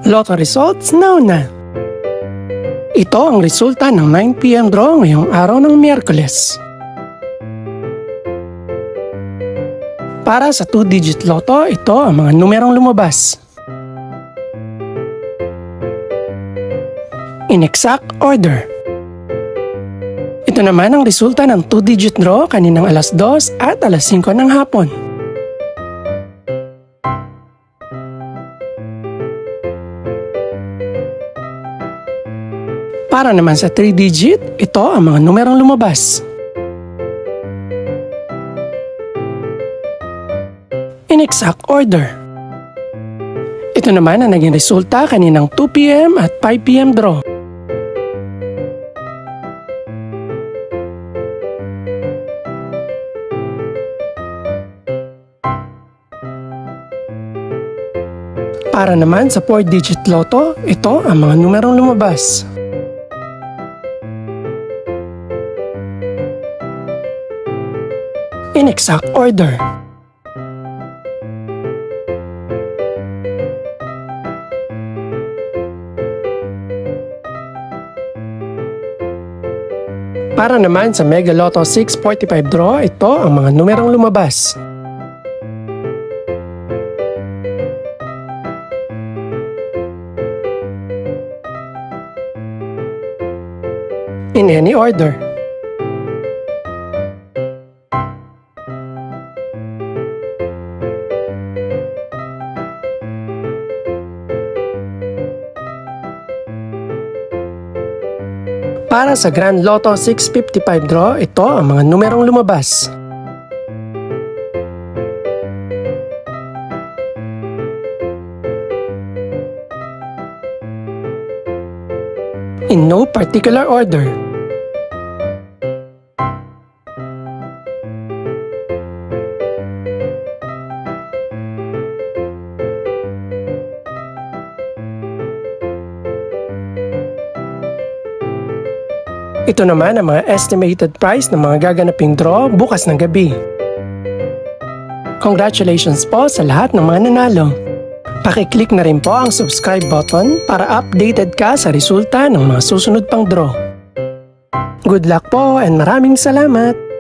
Lotto results now na. Ito ang resulta ng 9 PM draw ngayong araw ng Miyerkules. Para sa 2-digit lotto, ito ang mga numerong lumabas. In exact order. Ito naman ang resulta ng 2-digit draw kaninang alas 2 at alas 5 ng hapon. Para naman sa 3-digit, ito ang mga numerong lumabas. In exact order. Ito naman ang naging resulta kaninang 2 PM at 5 PM draw. Para naman sa 4-digit lotto, ito ang mga numerong lumabas. In exact order. Para naman sa Mega Lotto 645 draw, ito ang mga numerong lumabas. In any order. Para sa Grand Lotto 655 draw, ito ang mga numerong lumabas. In no particular order. Ito naman ang mga estimated price ng mga gaganaping draw bukas ng gabi. Congratulations po sa lahat ng mga nanalo. Pakiclick na rin po ang subscribe button para updated ka sa resulta ng mga susunod pang draw. Good luck po and maraming salamat!